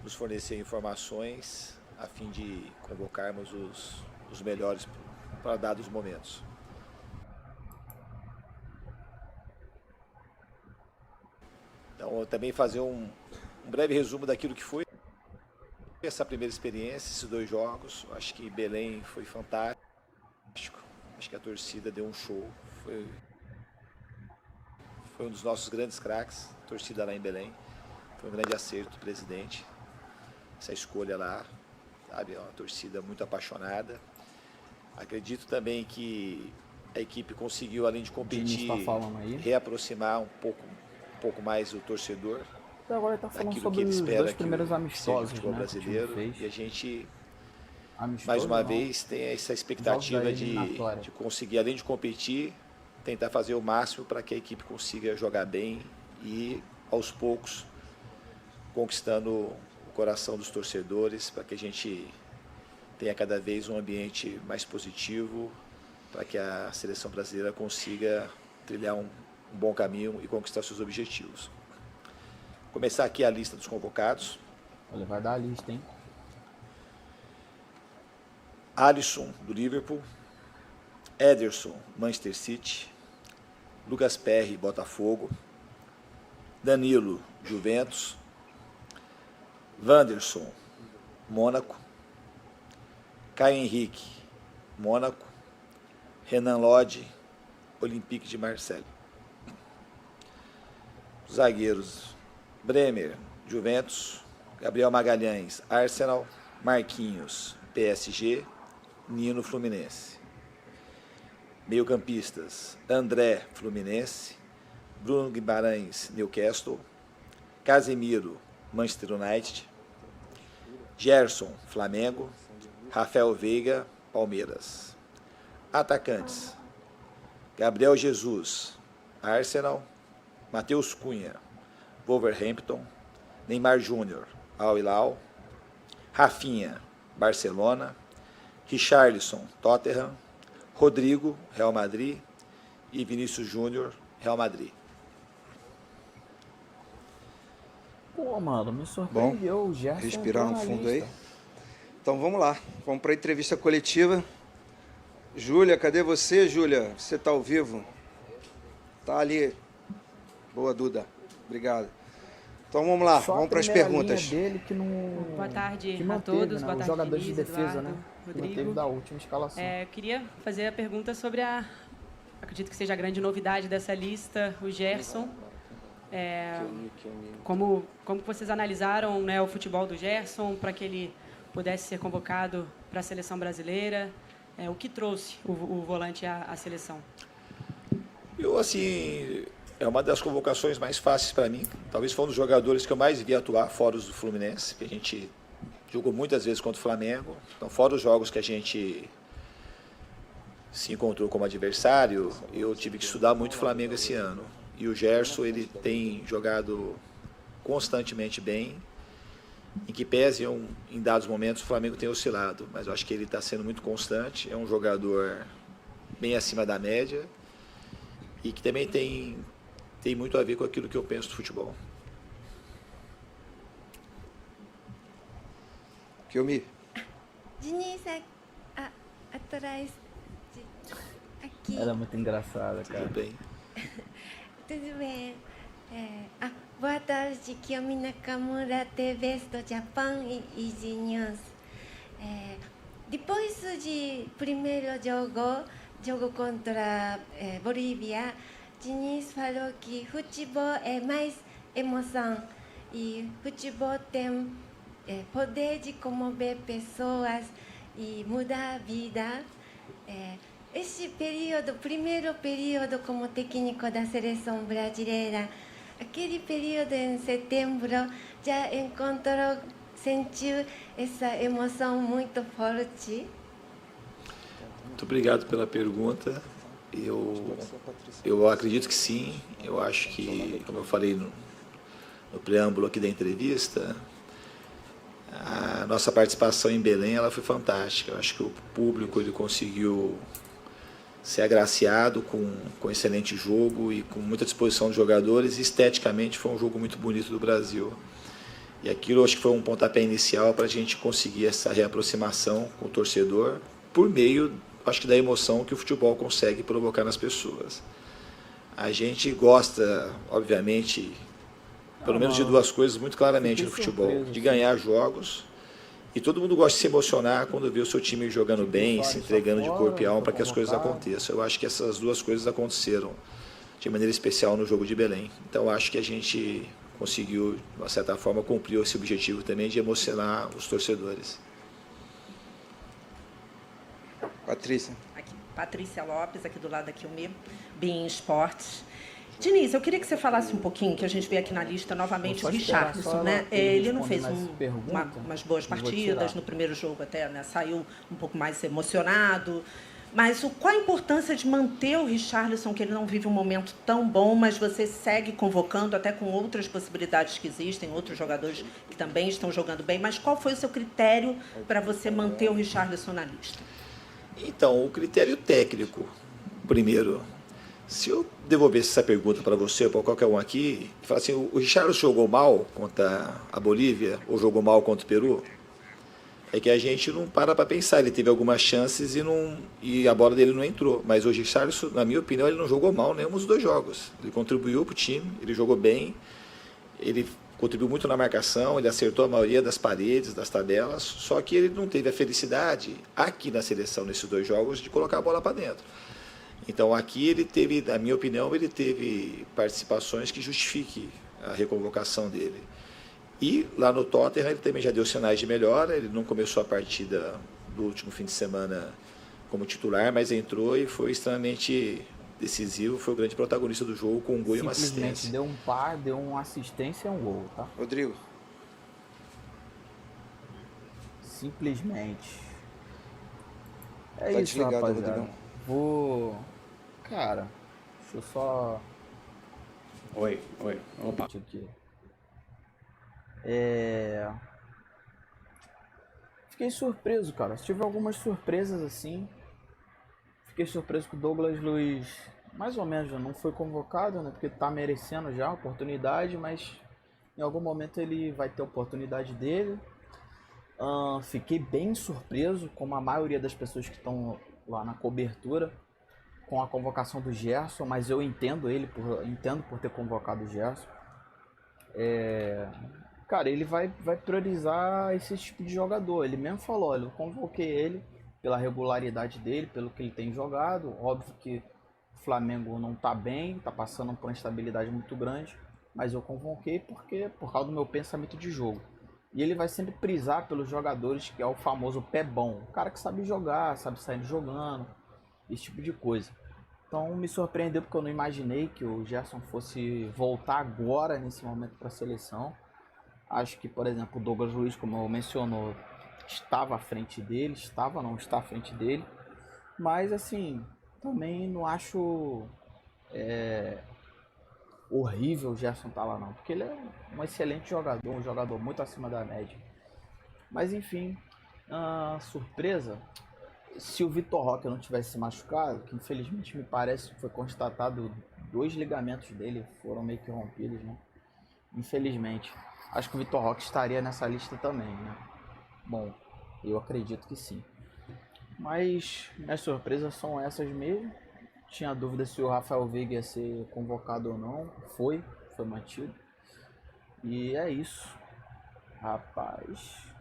nos fornecer informações a fim de convocarmos os melhores para dados momentos. Então, também fazer um breve resumo daquilo que foi essa primeira experiência, esses 2 jogos. Acho que Belém foi fantástico. Acho que a torcida deu um show. Foi um dos nossos grandes craques, a torcida lá em Belém. Foi um grande acerto do presidente, essa escolha lá, sabe? É uma torcida muito apaixonada. Acredito também que a equipe conseguiu, além de competir, reaproximar um pouco mais o torcedor. Então agora está falando daquilo sobre que ele espera os 2 primeiros amistosos, futebol, né, brasileiro. E a gente, mais uma vez, tem essa expectativa de conseguir, além de competir, tentar fazer o máximo para que a equipe consiga jogar bem e, aos poucos, conquistando o coração dos torcedores, para que a gente tenha cada vez um ambiente mais positivo, para que a seleção brasileira consiga trilhar um bom caminho e conquistar seus objetivos. Vou começar aqui a lista dos convocados. Olha, vai dar a lista, hein? Alisson, do Liverpool. Ederson, Manchester City. Lucas Perry, Botafogo. Danilo, Juventus. Wanderson, Mônaco. Caio Henrique, Mônaco. Renan Lodge, Olympique de Marseille. Zagueiros: Bremer, Juventus. Gabriel Magalhães, Arsenal. Marquinhos, PSG. Nino, Fluminense. Meio-campistas: André, Fluminense. Bruno Guimarães, Newcastle. Casemiro, Manchester United. Gerson, Flamengo. Rafael Veiga, Palmeiras. Atacantes: Gabriel Jesus, Arsenal. Matheus Cunha, Wolverhampton. Neymar Júnior, Al Hilal. Rafinha, Barcelona. Richarlison, Tottenham. Rodrigo, Real Madrid. E Vinícius Júnior, Real Madrid. Pô, mano, me surpreendeu. O Gerson respirar no fundo aí. Então vamos lá, vamos para a entrevista coletiva. Júlia, cadê você, Júlia? Você está ao vivo? Tá ali. Boa, Duda. Obrigado. Então vamos lá, vamos para as perguntas. Dele que não... Boa tarde que a todos, né? boa tarde, os jogadores Denise, de defesa, Eduardo, né? Rodrigo. Que manteve da última escalação. Eu queria fazer a pergunta sobre acredito que seja a grande novidade dessa lista, o Gerson. Como vocês analisaram, né, o futebol do Gerson para que ele pudesse ser convocado para a seleção brasileira? O que trouxe o volante à seleção? É uma das convocações mais fáceis para mim. Talvez foi um dos jogadores que eu mais vi atuar fora os do Fluminense, que a gente jogou muitas vezes contra o Flamengo. Então, fora os jogos que a gente se encontrou como adversário, eu tive que estudar muito o Flamengo esse ano. E o Gerson, ele tem jogado constantemente bem, em que pese em dados momentos o Flamengo tem oscilado, mas eu acho que ele está sendo muito constante, é um jogador bem acima da média e que também tem muito a ver com aquilo que eu penso do futebol. Kiyomi. Atrás aqui. Ela é muito engraçada, cara. Tudo bem. Tudo bem. Boa tarde, Kiyomi Nakamura, TV do Japão e Easy News. Depois de primeiro jogo contra Bolívia, Diniz falou que futebol é mais emoção e futebol tem poder de comover pessoas e mudar a vida. Esse período, primeiro período como técnico da seleção brasileira, aquele período em setembro, já sentiu essa emoção muito forte? Muito obrigado pela pergunta. Eu acredito que sim. Eu acho que, como eu falei no preâmbulo aqui da entrevista, a nossa participação em Belém ela foi fantástica. Eu acho que o público ele conseguiu ser agraciado com excelente jogo e com muita disposição dos jogadores. Esteticamente foi um jogo muito bonito do Brasil. E aquilo acho que foi um pontapé inicial para a gente conseguir essa reaproximação com o torcedor por meio, acho que da emoção que o futebol consegue provocar nas pessoas. A gente gosta, obviamente, pelo menos de duas coisas muito claramente no futebol, de ganhar jogos, e todo mundo gosta de se emocionar quando vê o seu time jogando bem, se entregando de corpo e alma para que as coisas aconteçam. Eu acho que essas duas coisas aconteceram de maneira especial no jogo de Belém. Então acho que a gente conseguiu, de uma certa forma, cumprir esse objetivo também de emocionar os torcedores. Patrícia. Aqui, Patrícia Lopes, aqui do lado da QME, Bein Esportes. Diniz, eu queria que você falasse um pouquinho, que a gente vê aqui na lista novamente o Richarlison, né? Ele não fez umas boas partidas no primeiro jogo até, né? Saiu um pouco mais emocionado. Mas qual a importância de manter o Richarlison, que ele não vive um momento tão bom, mas você segue convocando até com outras possibilidades que existem, outros jogadores que também estão jogando bem, mas qual foi o seu critério para você manter o Richarlison na lista? Então, o critério técnico, primeiro, se eu devolvesse essa pergunta para você ou para qualquer um aqui, e falar assim, o Richarlison jogou mal contra a Bolívia ou jogou mal contra o Peru? É que a gente não para pensar, ele teve algumas chances e a bola dele não entrou. Mas o Richarlison, na minha opinião, ele não jogou mal nenhum dos dois jogos. Ele contribuiu para o time, ele jogou bem, ele contribuiu muito na marcação, ele acertou a maioria das paredes, das tabelas, só que ele não teve a felicidade, aqui na seleção, nesses dois jogos, de colocar a bola para dentro. Então aqui ele teve, na minha opinião, ele teve participações que justifiquem a reconvocação dele. E lá no Tottenham ele também já deu sinais de melhora, ele não começou a partida do último fim de semana como titular, mas entrou e foi extremamente decisivo, foi o grande protagonista do jogo com um gol e uma assistência. Deu um par, deu uma assistência e um gol, tá? Rodrigo. Simplesmente. É Tá isso, desligado, rapaziada. Rodrigão. Cara, deixa eu só... Oi. Opa. Aqui. Fiquei surpreso, cara. Tive algumas surpresas assim. Fiquei surpreso que o Douglas Luiz, mais ou menos, já não foi convocado, né? Porque tá merecendo já a oportunidade, mas em algum momento ele vai ter a oportunidade dele. Fiquei bem surpreso, como a maioria das pessoas que estão lá na cobertura, com a convocação do Gerson, mas eu entendo entendo por ter convocado o Gerson. Cara, ele vai priorizar esse tipo de jogador. Ele mesmo falou, olha, eu convoquei ele pela regularidade dele, pelo que ele tem jogado. Óbvio que o Flamengo não tá bem, tá passando por uma instabilidade muito grande, mas eu convoquei por causa do meu pensamento de jogo. E ele vai sempre prisar pelos jogadores, que é o famoso pé bom. O cara que sabe jogar, sabe sair jogando, esse tipo de coisa. Então me surpreendeu porque eu não imaginei que o Gerson fosse voltar agora, nesse momento, para a seleção. Acho que, por exemplo, o Douglas Luiz, como eu mencionou, estava à frente dele, está à frente dele. Mas, assim, também não acho horrível o Gerson estar lá, não. Porque ele é um excelente jogador, um jogador muito acima da média. Mas, enfim, surpresa, se o Vitor Roque não tivesse se machucado, que infelizmente me parece que foi constatado 2 ligamentos dele, foram meio que rompidos, né? Infelizmente. Acho que o Vitor Roque estaria nessa lista também, né? Bom, eu acredito que sim. Mas minhas surpresas são essas mesmo. Tinha dúvida se o Rafael Veiga ia ser convocado ou não. Foi mantido. E é isso. Rapaz...